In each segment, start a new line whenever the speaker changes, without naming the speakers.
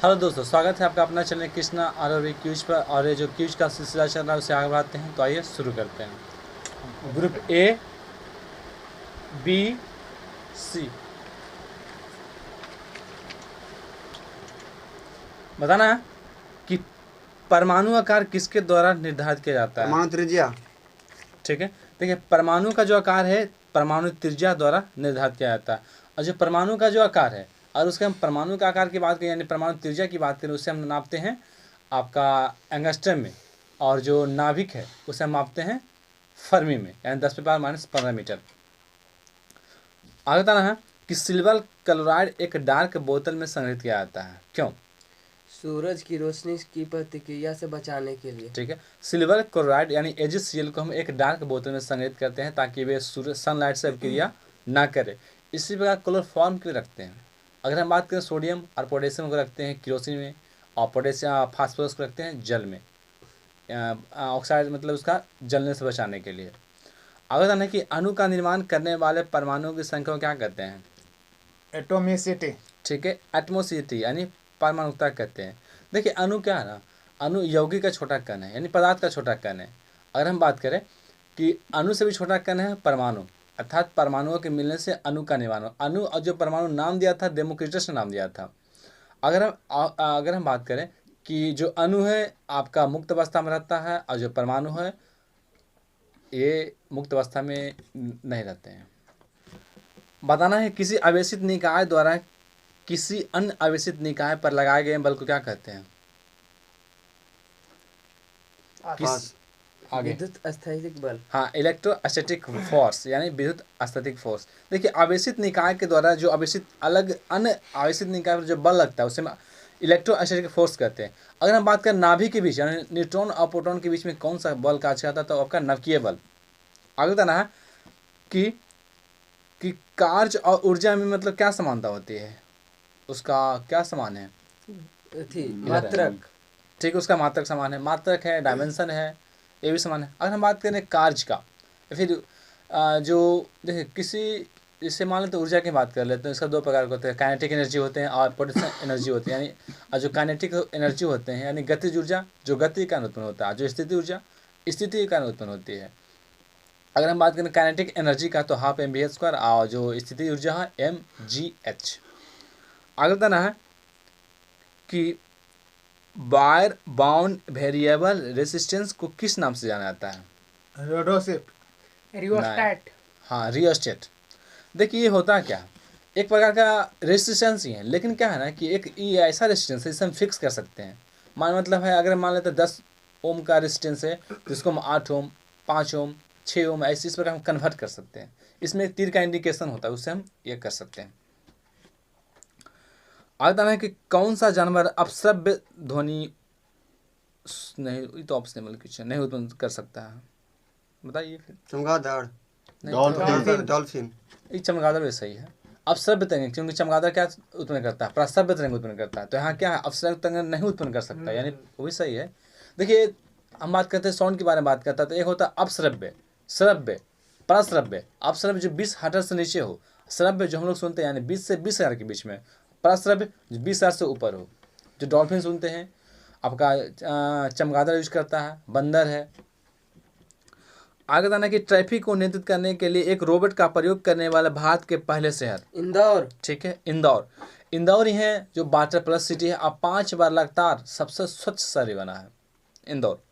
Hello दोस्तों, स्वागत है आपका अपना चैनल कृष्णा आरओवी क्यूज पर। और ये जो क्यूज का सिलसिला चल रहा है उसे आगे बढ़ाते हैं। तो आइए शुरू करते हैं। ग्रुप ए, बी, सी। बताना है कि परमाणु आकार किसके द्वारा निर्धारित किया जाता है।
परमाणु त्रिज्या।
ठीक है, देखिए परमाणु का जो आकार है परमाणु त्रिज्या द्वारा निर्धारित किया जाता है। और जो परमाणु का जो आकार है और उसके हम परमाणु का आकार की बात करें यानी परमाणु त्रिज्या की बात करें, उससे हम नापते हैं आपका एंगस्ट्रम में। और जो नाभिक है उसे हम मापते हैं फर्मी में, यानी 10⁻⁻15 मीटर। आगे बताना है कि सिल्वर क्लोराइड एक डार्क बोतल में संग्रहित किया जाता है, क्यों।
सूरज की रोशनी की प्रतिक्रिया से बचाने के लिए।
ठीक है, सिल्वर क्लोराइड यानी AgCl को हम एक डार्क बोतल में संग्रहित करते हैं ताकि वे सूर्य सनलाइट से अभिक्रिया ना करे। इसी प्रकार क्लोरोफॉर्म के रखते हैं। अगर हम बात करें सोडियम और पोटेशियम को रखते हैं केरोसिन में, और पोटेशियम फास्फोरस को रखते हैं जल में, ऑक्साइड मतलब उसका जलने से बचाने के लिए। अगर जाना कि अणु का निर्माण करने वाले परमाणुओं की संख्या को क्या कहते हैं।
एटोमिसिटी।
ठीक है, एटमोसिटी यानी परमाणुकता कहते हैं। देखिए अणु क्या है ना, अणु यौगिक का छोटा कण है यानी पदार्थ का छोटा कण है। अगर हम बात करें कि अणु से भी छोटा कण है परमाणु, अर्थात परमाणुओं के मिलने से अणु का निर्माण हो। अणु और जो परमाणु नाम दिया था डेमोक्रिटस ने नाम दिया था। अगर हम बात करें कि जो अणु है आपका मुक्त अवस्था में रहता है और जो परमाणु है ये मुक्त अवस्था में नहीं रहते हैं। बताना है किसी आवेशित निकाय द्वारा किसी अन्य आवेशित निकाय पर लगाए गए बल को क्या कहते हैं। किस आगे
विद्युत स्थैतिक बल।
हाँ, इलेक्ट्रोस्टैटिक फोर्स यानी विद्युत स्थैतिक फोर्स। देखिए आवेशित निकाय के द्वारा जो आवेशित अलग अन्य आवेशित निकाय पर जो बल लगता है उसे इलेक्ट्रोस्टैटिक फोर्स कहते हैं। अगर हम बात करें नाभिक के बीच यानी न्यूट्रॉन और प्रोटॉन के बीच में कौन सा बल कार्य करता है तो आपका नाभिकीय बल। आगे बताना है कि कार्य और ऊर्जा में मतलब क्या समानता होती है, उसका क्या समान है।
मात्रक।
ठीक है, उसका मात्रक समान है, मात्रक है, डायमेंशन है, ये भी समान है। अगर हम बात करें कार्य का फिर जो देखिए किसी इससे मान लेते ऊर्जा की बात कर लेते हैं। इसका दो प्रकार के होते हैं, काइनेटिक एनर्जी होते हैं और पोटेंशियल एनर्जी होती है। यानी जो काइनेटिक एनर्जी होते हैं यानी गतिज ऊर्जा जो गति के कारण उत्पन्न होता है, जो स्थिति ऊर्जा स्थिति के कारण उत्पन्न होती है। अगर हम बात करें काइनेटिक एनर्जी का तो 12mv² और जो स्थिति ऊर्जा है mgh। आगे बताना है कि वायर बाउंड वेरिएबल रेसिस्टेंस को किस नाम से जाना जाता है।
रोडोसिप।
रियोस्टैट।
हाँ, रियोस्टेट। देखिए ये होता क्या है, एक प्रकार का रेसिस्टेंस ही है, लेकिन क्या है ना कि एक ये ऐसा रेसिस्टेंस है जिसे हम फिक्स कर सकते हैं। मतलब है अगर मान लेते 10 ओम का रेसिस्टेंस है तो इसको हम 8 ओम 5 ओम 6 ओम ऐसे इस प्रकार हम कन्वर्ट कर सकते हैं। इसमें एक तीर का इंडिकेशन होता है, उससे हम ये कर सकते हैं। आता है कि कौन सा जानवर अपश्रव्य ध्वनि नहीं, तो ऑप्शनल क्वेश्चन नहीं उत्पन्न कर सकता है, बताइए फिर।
चमगादड़।
डॉल्फिन।
डॉल्फिन।
ये चमगादड़ भी सही है। अपश्रव्य तरंग, क्योंकि चमगादड़ क्या उत्पन्न करता है, प्रश्रव्य तरंग उत्पन्न करता है। तो यहाँ क्या है, अपश्रव्य तरंग नहीं उत्पन्न कर सकता, यानी वो भी सही है। देखिए हम बात करते हैं साउंड के बारे में बात करता है तो एक होता है अपश्रव्य, श्रव्य, प्रश्रव्य। अपश्रव्य जो 20 हर्ट्ज से नीचे हो, श्रव्य जो हम लोग सुनते हैं यानी 20 से 20,000 के बीच में, प्रश्रव्य जो 20,000 से ऊपर हो। जो डॉल्फिन सुनते हैं आपका चमगादड़ यूज करता है, बंदर है। आगे बताना कि ट्रैफिक को नियंत्रित करने के लिए एक रोबोट का प्रयोग करने वाला भारत के पहले शहर।
इंदौर।
ठीक है, इंदौर। इंदौर ही है जो वाटर प्लस सिटी है, अब 5 बार लगातार सबसे स्वच्छ शहर बना है इंदौर।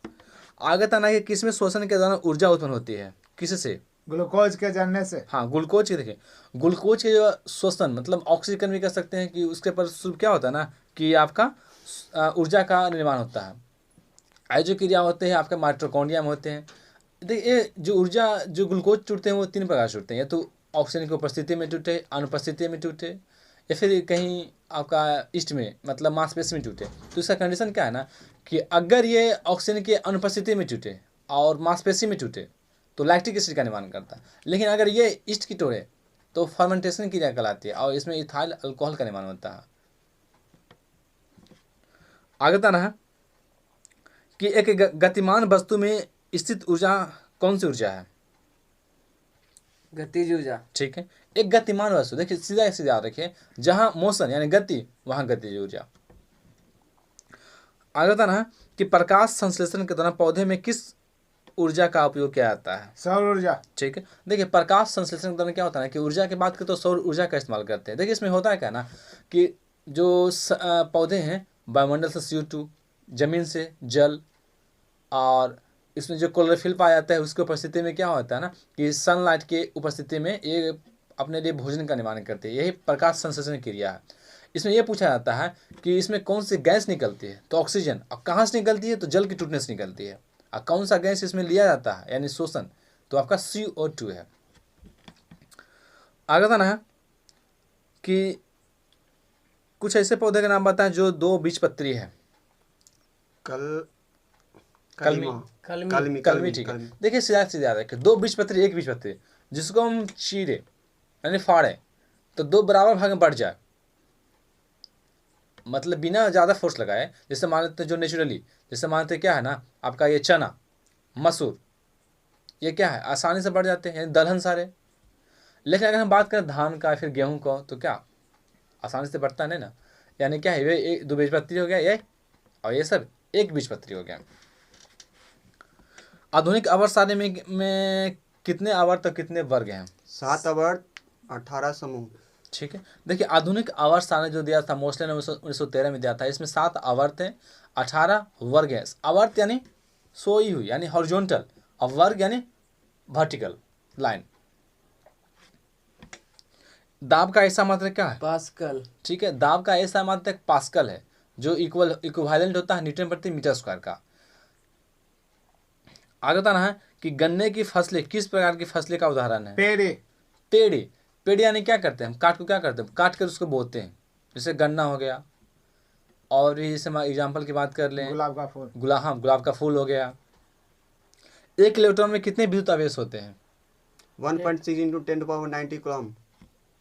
आगे बताना कि किसमें श्वसन के दौरान ऊर्जा उत्पन्न होती है, किससे।
ग्लूकोज के जलने से।
हाँ, ग्लूकोज के। देखिए ग्लूकोज के जो श्वसन मतलब ऑक्सीकरण भी कर सकते हैं कि उसके पर क्या होता है ना कि आपका ऊर्जा का निर्माण होता है। ऐसे जो क्रिया होते हैं आपके माइटोकॉन्ड्रिया में होते हैं। देखिए जो ऊर्जा जो ग्लूकोज टूटते हैं वो 3 प्रकार से टूटते हैं, या तो ऑक्सीजन की उपस्थिति में टूटे, अनुपस्थिति में टूटे, या फिर कहीं आपका ईस्ट में मतलब मांसपेशी में टूटे। तो इसका कंडीशन क्या है ना कि अगर ये ऑक्सीजन की अनुपस्थिति में टूटे और मांसपेशी में टूटे तो लैक्टिक एसिड का निर्माण करता है। लेकिन अगर ये ईस्ट की टोड़े तो फर्मेंटेशन क्रिया कहलाती है और इसमें इथाइल अल्कोहल का निर्माण होता है। आगे बताना है कि एक गतिमान वस्तु में स्थित ऊर्जा कौन सी ऊर्जा है।
गतिज ऊर्जा।
ठीक है, एक गतिमान वस्तु, देखिए सीधा सीधा रखिए, जहां मोशन यानी गति वहां गतिज ऊर्जा। आगे था ना कि प्रकाश संश्लेषण के दौरान पौधे में किस ऊर्जा का उपयोग किया जाता है।
सौर ऊर्जा।
ठीक है, देखिए प्रकाश संश्लेषण के दौरान क्या होता है ना कि ऊर्जा की बात करें तो सौर ऊर्जा का इस्तेमाल करते हैं। देखिए इसमें होता है क्या ना कि जो पौधे हैं वायुमंडल से CO2, जमीन से जल, और इसमें जो क्लोरोफिल पाया जाता है उसकी उपस्थिति में क्या होता है ना कि सनलाइट के उपस्थिति में ये अपने लिए भोजन का निर्माण करते हैं। यही प्रकाश संश्लेषण क्रिया है। इसमें यह पूछा जाता है कि इसमें कौन सी गैस निकलती है, तो ऑक्सीजन। और कहाँ से निकलती है, तो जल की टूटने से निकलती है। और कौन सा गैस इसमें लिया जाता है यानी शोषण, तो आपका CO2 है। आगे था ना कि कुछ ऐसे पौधे के नाम बताएं जो 2 बीजपत्री है। कलमी। कलमी, ठीक है। देखिए सीधा सीधा रखें, 2 बीजपत्री 1 बीजपत्री, जिसको हम चीरे यानी फाड़े तो 2 बराबर भाग में बढ़ जाए, मतलब बिना ज़्यादा फोर्स लगाए। जैसे मान लेते हैं जो नेचुरली, जैसे मान लेते क्या है ना आपका ये चना, मसूर, ये क्या है आसानी से बढ़ जाते हैं यानी दलहन सारे। लेकिन अगर हम बात करें धान का फिर गेहूं का, तो क्या आसानी से बढ़ता नहीं ना, यानी क्या है ये 2 बीजपत्री हो गया ये, और ये सब 1 बीजपत्री हो गया। आधुनिक आवर्त सारणी में कितने आवर्त और कितने वर्ग हैं?
7 आवर्त 18 समूह।
ठीक है, देखिए आधुनिक आवर्त सारणी जो दिया था मोस्टली ने 1913 में दिया था, इसमें 7 आवर्त हैं, 18 वर्ग हैं। आवर्त यानी सोई हुई यानी हॉरिजॉन्टल, और वर्ग यानी वर्टिकल लाइन। दाब का ऐसा मात्रक क्या है?
पास्कल।
ठीक है, दाब का ऐसा मात्रक पास्कल है, जो इक्विवेलेंट होता है न्यूटन प्रति मीटर स्क्वायर का। आगे बताना है कि गन्ने की फसलें किस प्रकार की फसलें का उदाहरण है?
पेड़ी।
पेड़ी। पेड़ी यानी क्या करते हैं हम, काट को क्या करते हैं, काट कर उसको बोते हैं। जैसे गन्ना हो गया, और भी जैसे एग्जाम्पल की बात कर लें,
गुलाब का फूल।
गुलाब का फूल हो गया। एक इलेक्ट्रॉन में कितने विद्युत आवेश होते हैं?
1.6 × 10⁻90 कूलम।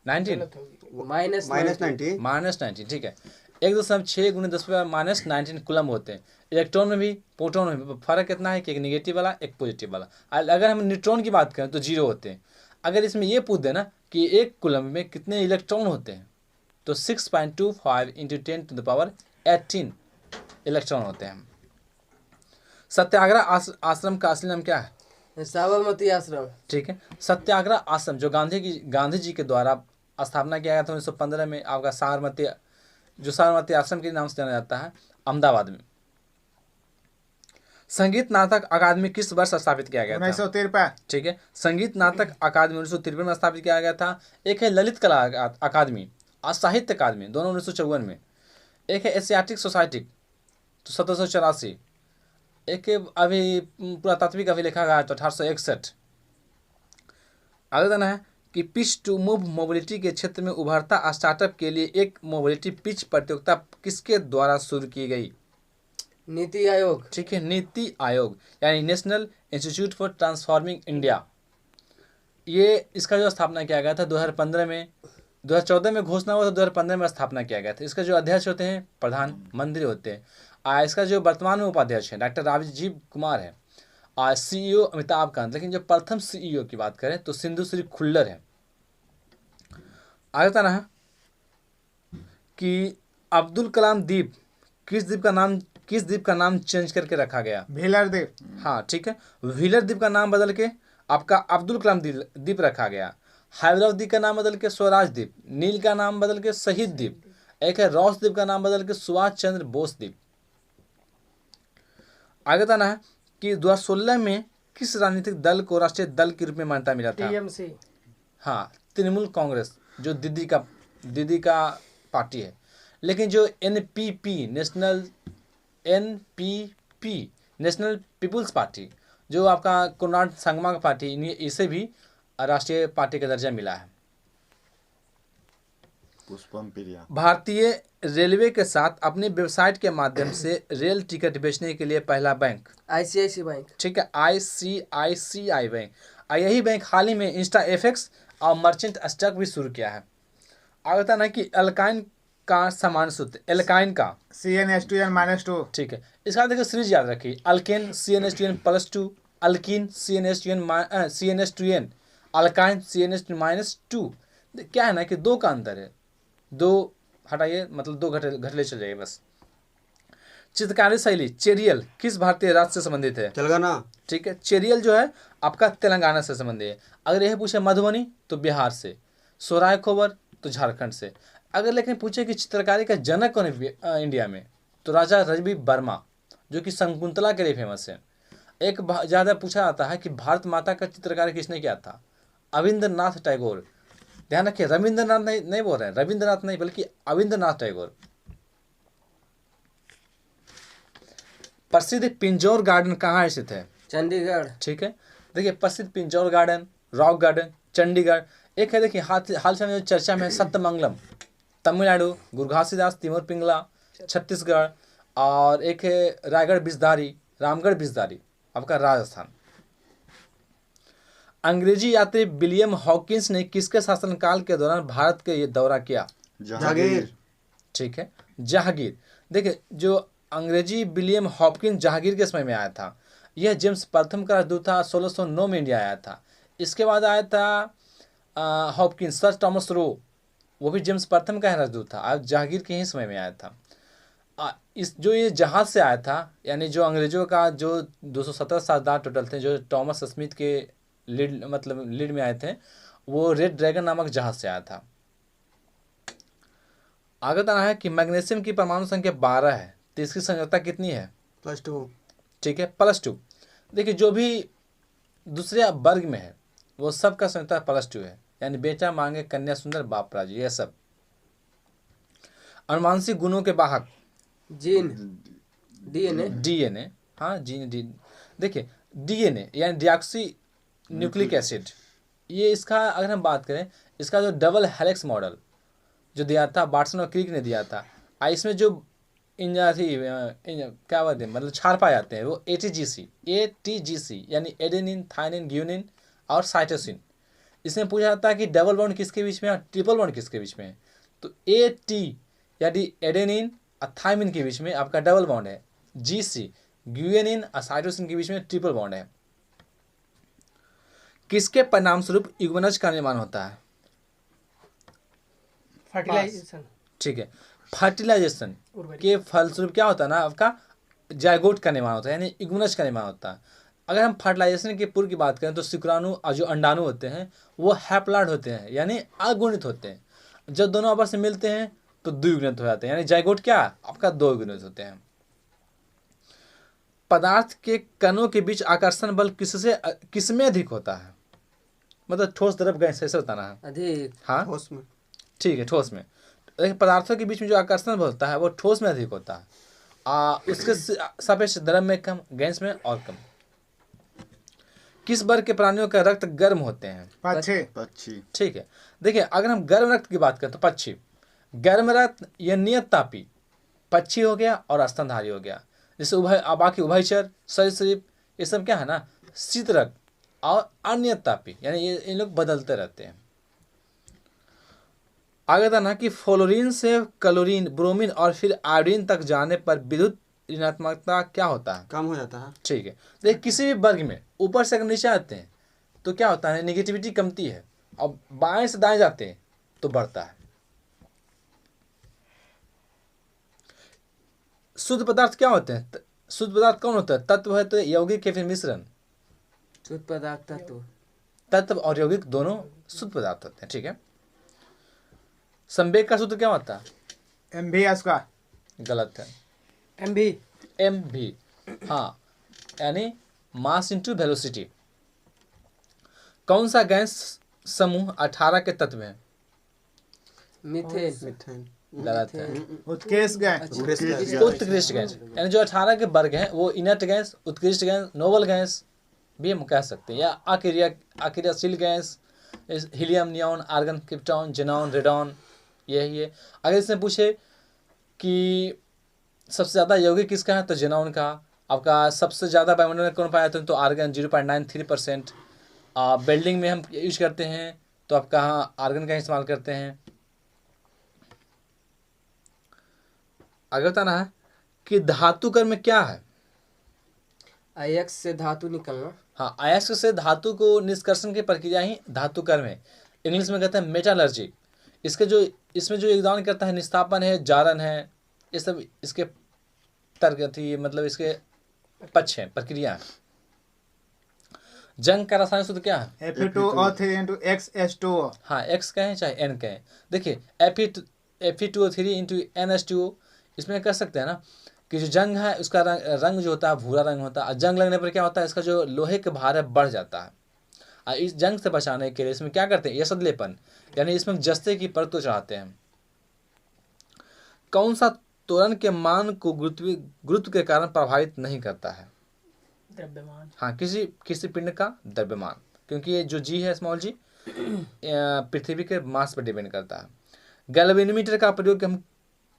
19
माइनस
-90।
ठीक है, 1.6 × 10⁻−19 कूलम होते हैं। इलेक्ट्रॉन में भी प्रोटॉन में भी फर्क कितना है कि एक निगेटिव वाला एक पॉजिटिव वाला। अगर हम न्यूट्रॉन की बात करें तो 0 होते हैं। अगर इसमें ये पूछ देना कि एक कूलम में कितने इलेक्ट्रॉन होते हैं, तो 6.25 × 10⁻18 इलेक्ट्रॉन होते हैं। सत्याग्रह आश्रम का असली नाम क्या है?
साबरमती आश्रम।
ठीक है, सत्याग्रह आश्रम जो गांधी जी के द्वारा स्थापना किया गया था 1915 में, आपका साबरमती आश्रम के नाम से जाना जाता है, अहमदाबाद में। संगीत नाटक अकादमी किस वर्ष स्थापित किया गया था?
1953।
ठीक है, संगीत नाटक अकादमी 1953 में स्थापित किया गया था। एक है ललित कला अकादमी और साहित्य अकादमी, दोनों 1954 में। एक है एशियाटिक सोसाइटी तो 1784। एक अभी पुरातात्विक अभिलेखा गया तो 1861। आगे देना है कि पिच टू मूव मोबिलिटी के क्षेत्र में उभरता स्टार्टअप के लिए एक मोबिलिटी पिच प्रतियोगिता किसके द्वारा शुरू की गई?
नीति आयोग।
ठीक है, नीति आयोग यानी national institute for transforming India. ये इसका जो स्थापना किया गया था 2015 में, 2014 में घोषणा हुआ था, 2015 में स्थापना किया गया था। इसका जो अध्यक्ष होते हैं प्रधानमंत्री होते हैं, और इसका जो वर्तमान में उपाध्यक्ष है डॉक्टर राजीव कुमार है, और CEO अमिताभ कांत। लेकिन जो प्रथम CEO की बात करें तो सिंधुश्री खुल्लर है। आगे बताना है कि अब्दुल कलाम द्वीप किस द्वीप का नाम चेंज करके रखा गया?
व्हीलर द्वीप।
हाँ ठीक है, व्हीलर द्वीप का नाम बदल के आपका अब्दुल कलाम द्वीप रखा गया। हैदराबाद द्वीप का नाम बदल के स्वराज द्वीप, नील का नाम बदल के शहीद द्वीप, एक है रॉस द्वीप का नाम बदल के सुभाष चंद्र बोस द्वीप। आगे बताना है कि 2016 में किस राजनीतिक दल को राष्ट्रीय दल के रूप में मान्यता मिला था?
TMC।
हाँ, तृणमूल कांग्रेस जो दीदी का पार्टी है। लेकिन जो NPP नेशनल पीपुल्स पार्टी जो आपका कोनाड संगमा का पार्टी, इसे भी राष्ट्रीय पार्टी का दर्जा मिला है।
पुष्पम प्रिया।
भारतीय रेलवे के साथ अपनी वेबसाइट के माध्यम से रेल टिकट बेचने के लिए पहला बैंक?
ICICI bank.
ठीक है, ICICI बैंक। और यही बैंक हाल ही में InstaFX और मर्चेंट स्टॉक भी शुरू किया है। आगे बताना कि एल्काइन का समान सूत्र, एल्काइन का
CnH2n-2।
ठीक है, इसका देखिए सीरीज याद रखिए, alkane CnH2n+2, alkyne CnH2n, alkyne CnH2-2। क्या है ना कि 2 का अंतर है, 2 हटाइए मतलब 2 घटले चल जाइए बस। चित्रकारी शैली चेरियल किस भारतीय राज्य से संबंधित है?
तेलंगाना।
ठीक है, चेरियल जो है आपका तेलंगाना से संबंधित है। अगर यह पूछे मधुबनी तो बिहार से, सोराय खोबर तो झारखंड से। अगर लेकिन पूछे कि चित्रकारी का जनक कौन है इंडिया में, तो राजा रवि वर्मा जो कि शकुंतला के लिए फेमस है। एक ज़्यादा पूछा जाता है कि भारत माता का चित्रकारी किसने किया था? अविंद्रनाथ टैगोर। ध्यान रखिए, रविंद्रनाथ नहीं बोल रहे हैं, रविंद्रनाथ नहीं बल्कि अविंद्रनाथ टैगोर। प्रसिद्ध पिंजौर गार्डन कहाँ स्थित है?
चंडीगढ़।
ठीक है, देखिए प्रसिद्ध Pinjore garden, rock garden, Chandigarh. एक है देखिए हाल से में जो चर्चा में सत्यमंगलम तमिलनाडु, गुरघासीदास तिमोर पिंगला छत्तीसगढ़, और एक है रायगढ़ बिजधारी, रामगढ़ बिजधारी आपका राजस्थान। अंग्रेजी यात्री विलियम हॉकिंस ने किसके शासनकाल के दौरान भारत का ये दौरा किया?
जहांगीर।
ठीक है, जहांगीर। देखिए जो अंग्रेजी विलियम हॉकिंस जहांगीर के समय में आया था। यह जेम्स प्रथम का राजदूत था, 1609 में इंडिया आया था। इसके बाद आया था हॉकिंस, सर थॉमस रो, वो भी जेम्स प्रथम का राजदूत था, आज जहांगीर के ही समय में आया था। इस जो ये जहाज से आया था, यानी जो अंग्रेजों का जो 217 सरदार टोटल थे, जो टॉमस स्मिथ के लीड में आए थे, वो रेड ड्रैगन नामक जहाज से आया था। आगे बताना है कि मैग्नीशियम की परमाणु संख्या 12 है, तो इसकी संयोजकता कितनी है?
+2।
ठीक है, +2। देखिए जो भी दूसरे वर्ग में है वो सब का संयोजकता +2 है, यानी बेटा मांगे कन्या सुंदर बाप राज, ये सब। अनुवांशिक गुणों के वाहक
जीन, डीएनए।
डीएनए, हाँ जीन डी। देखिए डीएनए यानी डिऑक्सी न्यूक्लिक एसिड, ये इसका अगर हम बात करें, इसका जो डबल हेलिक्स मॉडल जो दिया था वाटसन और क्रिक ने दिया था, इसमें जो क्या बात है मतलब छार पाए जाते हैं वो एटीजीसी यानी एडेनिन, थाइमिन, ग्यूनिन और साइटोसिन। इसमें पूछा जाता है कि डबल बॉन्ड किसके बीच में है और ट्रिपल बॉन्ड किसके बीच में है, तो एटी यानी एडेनिन और थाइमिन के बीच में आपका डबल बॉन्ड है, जीसी ग्यूनिन और साइटोसिन के बीच में ट्रिपल बॉन्ड है। किसके परिणाम स्वरूप युग्मनज का निर्माण होता है?
फर्टिलाइजेशन।
ठीक है, फर्टिलाइजेशन के फलस्वरूप क्या होता है ना, आपका जायगोट का निर्माण होता है, यानी युग्मनज का निर्माण होता है। अगर हम फर्टिलाइजेशन के पूर्व की बात करें तो शुक्राणु और जो अंडाणु होते हैं वो हैप्लॉइड होते हैं, यानी अगुणित होते हैं। जब दोनों आपस में मिलते हैं तो द्विगुणित हो जाते हैं, यानी जायगोट क्या आपका 2 गुणित होते हैं। पदार्थ के कणों के बीच आकर्षण बल किसमें अधिक होता है? मतलब ठोस द्रव गैस, ऐसे बताना है।
अधिक।
हाँ
ठोस में।
ठीक है, ठोस में। पदार्थों के बीच में जो आकर्षण बल होता है वो ठोस में अधिक होता है, उसके सापेक्ष द्रव में कम, गैस में और कम। किस वर्ग के प्राणियों का रक्त गर्म होते हैं?
पक्षी।
ठीक है, देखिए अगर हम गर्म रक्त की बात करें तो पक्षी। गर्म रक्त या नियत तापी पक्षी हो गया और स्तनधारी हो गया। जैसे बाकी उभयचर, सरीसृप, ये सब क्या है ना, शीत रक्त और अनियत तापी, यानी ये इन लोग बदलते रहते हैं। आगे था ना कि फ्लोरीन से क्लोरीन, ब्रोमीन और फिर आयोडीन तक जाने पर विद्युत ऋणात्मकता क्या होता है?
कम हो जाता है।
ठीक है, देखिए किसी भी वर्ग में ऊपर से अगर नीचे आते हैं तो क्या होता है, नेगेटिविटी कमती है, और बाएं से दाएं जाते हैं तो बढ़ता है। शुद्ध पदार्थ क्या होते हैं? शुद्ध पदार्थ कौन होता है? तत्व है तो यौगिक या फिर मिश्रण?
शुद्ध पदार्थ तत्व।
तत्व और यौगिक दोनों शुद्ध पदार्थ होते हैं। ठीक है, संवेग का सूत्र क्या होता है?
MV का
गलत है,
MV।
हाँ, यानी मास इंटू वेलोसिटी। कौन सा गैस समूह 18 के तत्व है?
मीथेन।
मीथेन।
गलत है,
उत्कृष्ट गैस।
उत्कृष्ट गैस, यानी जो 18 के वर्ग हैं वो इनर्ट गैस, उत्कृष्ट गैस, नोबल गैस भी हम कह सकते हैं, या अक्रियाशील gas, helium, neon, argon, krypton, xenon, radon, यही है। अगर इसमें पूछे कि सबसे ज़्यादा यौगिक किसका है तो जेनॉन का। आपका सबसे ज़्यादा वायुमंडल में कौन पाया तो आर्गन 0.93%। बिल्डिंग में हम यूज करते हैं तो आपका आर्गन का इस्तेमाल करते हैं। आगे बताना है कि धातु कर्म में क्या है?
अयस्क से धातु निकलना।
हाँ, अयस्क से धातु को निष्कर्षण की प्रक्रिया ही धातु कर्म है। इंग्लिश में कहते हैं मेटालर्जी। इसमें जो योगदान करता है निस्तापन है, जारन है, ये सब इसके तर्क थी, मतलब इसके पक्ष हैं, प्रक्रिया है। जंग का रासायनिक सूत्र क्या है?
Fe2O3 into XH2O।
हाँ, एक्स कहें चाहे एन कहें। देखिए Fe2O3 इंटू NH2O, इसमें कह सकते हैं ना कि जो जंग है उसका रंग जो होता है भूरा रंग होता है। और जंग लगने पर क्या होता है, इसका जो लोहे का भार है बढ़ जाता है। और इस जंग से बचाने के लिए इसमें क्या करते हैं, यसदलेपन, यानी इसमें जस्ते की परत को चढ़ाते हैं। कौन सा त्वरण के मान को गुरुत्व के कारण प्रभावित नहीं करता है?
द्रव्यमान।
हाँ, किसी पिंड का द्रव्यमान, क्योंकि ये जो जी है स्मॉल जी पृथ्वी के मास पर डिपेंड करता है। गैल्वेनोमीटर का प्रयोग हम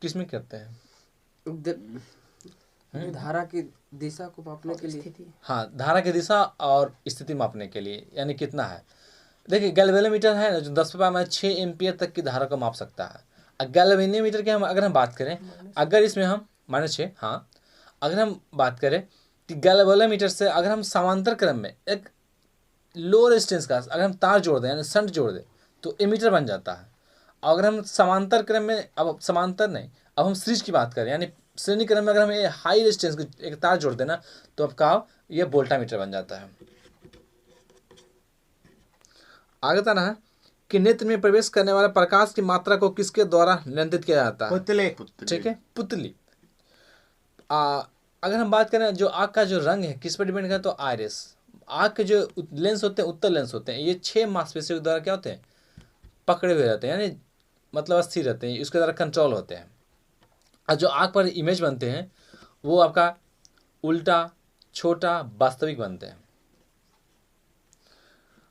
किस में करते हैं?
धारा की दिशा को मापने के लिए।
स्थिति।
हाँ, धारा की दिशा और स्थिति मापने के लिए, यानी कितना है। देखिए गैल्वेनोमीटर है ना, जो 10⁻6 एम्पियर तक की धारा को माप सकता है। और गैल्वेनोमीटर की अगर हम बात करें, अगर इसमें हम -6, हाँ, अगर हम बात करें कि गैल्वेनोमीटर से अगर हम समांतर क्रम में एक लो रेजिस्टेंस का अगर हम तार जोड़ दें, यानी शंट जोड़ दें, तो एमीटर बन जाता है। अगर हम समांतर क्रम में, अब समांतर नहीं, अब हम सीरीज की बात करें, यानी श्रेणी क्रम में अगर हम हाई रेजिस्टेंस की एक तार जोड़ देना, तो आपका ये वोल्टामीटर बन जाता है। आगे बताना है कि नेत्र में प्रवेश करने वाले प्रकाश की मात्रा को किसके द्वारा नियंत्रित किया जाता है?
पुतले।
ठीक है, पुतली। अगर हम बात करें जो आँख का जो रंग है किस पर डिपेंड करता है, तो आइरिस। आँख के जो लेंस होते हैं, उत्तल लेंस होते हैं, ये 6 मांसपेशियों के द्वारा क्या होते हैं, पकड़े हुए रहते हैं, यानी मतलब स्थिर रहते हैं, इसके द्वारा कंट्रोल होते हैं। और जो आँख पर इमेज बनते हैं वो आपका उल्टा, छोटा, वास्तविक बनते हैं।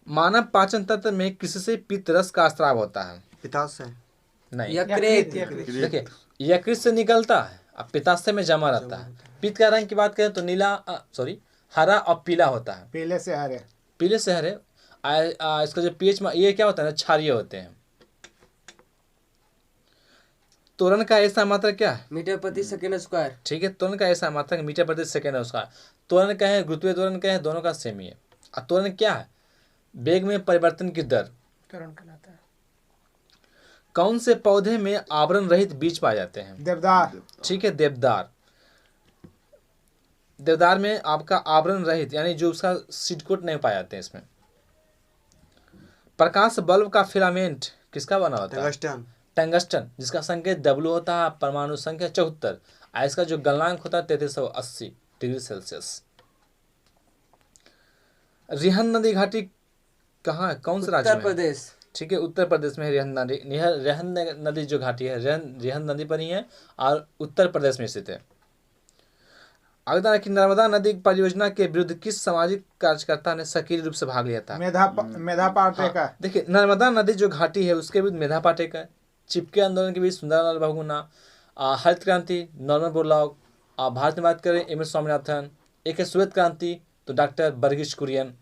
मानव पाचन तंत्र में किससे पित्त रस का स्राव होता है?
पिताश है।
नहीं,
यकृत।
देखिए यकृत से निकलता है, अब पित्ताशय में जमा रहता है। पित्त का रंग की बात करें तो नीला, हरा और पीला होता है।
पीले से हरे।
पीले से हरे। इसका जो पीएच में ये क्या होता है ना, क्षारीय होते हैं। त्वरण का ऐसा मात्रा क्या है?
मीटर प्रति सेकेंड स्क्वायर।
ठीक है, त्वरण का ऐसा मात्रा मीटर प्रति सेकेंड है उसका। त्वरण क्या है, गुरुत्वीय त्वरण क्या है, दोनों का सेम ही है। और त्वरण क्या है, वेग में परिवर्तन की दर।
त्वरण कहलाता है।
कौन से पौधे में आवरण रहित बीज पाए जाते हैं?
देवदार।
ठीक है, देवदार। देवदार में आपका आवरण रहित, यानी जो उसका सीडकोट नहीं पाए जाते हैं इसमें। प्रकाश बल्ब का फिलामेंट किसका बना होता है?
टंगस्टन।
टंगस्टन, जिसका संकेत W होता है, परमाणु संख्या 74, और इसका जो गलनांक होता है 3380 डिग्री सेल्सियस। रिहंद नदी घाटी कहाँ है, कौन से राज्य में?
उत्तर प्रदेश।
ठीक है, उत्तर प्रदेश में है रिहंद नदी। रिहंद नदी जो घाटी है रिहंद नदी पर ही है और उत्तर प्रदेश में स्थित है। आगे है कि नर्मदा नदी परियोजना के विरुद्ध किस सामाजिक कार्यकर्ता ने सक्रिय रूप से भाग लिया था?
मेधा पाटेकर।
हाँ, देखिए नर्मदा नदी जो घाटी है उसके विरुद्ध मेधा पाटेकर, चिपके आंदोलन के बीच सुंदरलाल बहुगुणा, हरित क्रांति नॉर्मन बोरलॉग, भारत में बात करें MS स्वामीनाथन, एक है श्वेत क्रांति तो डॉक्टर वर्गीस कुरियन।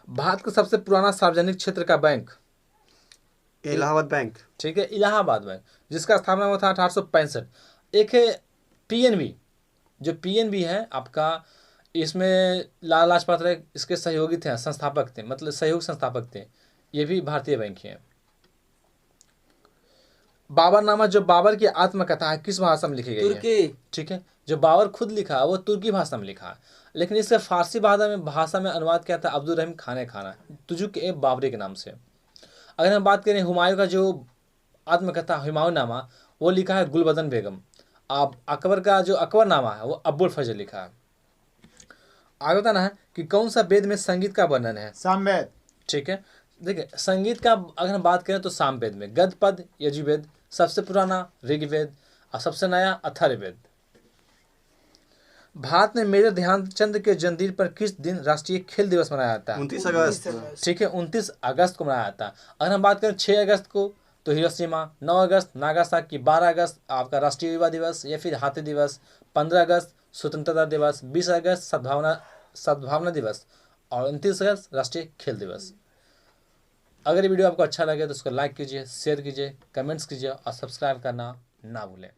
भारत का सबसे पुराना सार्वजनिक क्षेत्र का बैंक?
इलाहाबाद बैंक।
ठीक है, इलाहाबाद बैंक, जिसका स्थापना हुआ था 1865। एक है PNB, जो PNB है आपका, इसमें लाला लाजपत राय इसके सहयोगी थे, संस्थापक थे, मतलब सहयोग संस्थापक थे। ये भी भारतीय बैंक ही है। बाबरनामा जो बाबर की आत्मकथा है किस भाषा में लिखी गई है?
तुर्की।
ठीक है, जो बाबर खुद लिखा है वो तुर्की भाषा में लिखा है, लेकिन इसे फारसी भाषा में अनुवाद किया था अब्दुल रहीम खान खाना, तुजुक ए बाबरी के नाम से। अगर हम बात करें हुमायूं का जो आत्मकथा हुमायूंनामा, वो लिखा है गुलबदन बेगम। अब अकबर का जो अकबरनामा है वो अब्बुल फजल लिखा है। आगे बताना है कि कौन सा वेद में संगीत का वर्णन है?
सामवेद।
ठीक है, देखिए संगीत का अगर हम बात करें तो सामवेद में गद्यपद यजुर्वेद, सबसे पुराना ऋग्वेद और सबसे नया अथर्ववेद। भारत में मेजर ध्यानचंद के जन्मदिन पर किस दिन राष्ट्रीय खेल दिवस मनाया जाता है?
29 अगस्त।
ठीक है, 29 अगस्त को मनाया जाता है। अगर हम बात करें 6 अगस्त को तो हिरोशिमा, 9 अगस्त नागासाकी, 12 अगस्त आपका राष्ट्रीय युवा दिवस या फिर हाथी दिवस, 15 अगस्त स्वतंत्रता दिवस, 20 अगस्त सद्भावना दिवस और 29 अगस्त राष्ट्रीय खेल दिवस। अगर ये वीडियो आपको अच्छा लगे तो उसको लाइक कीजिए, शेयर कीजिए, कमेंट्स कीजिए और सब्सक्राइब करना ना भूलें।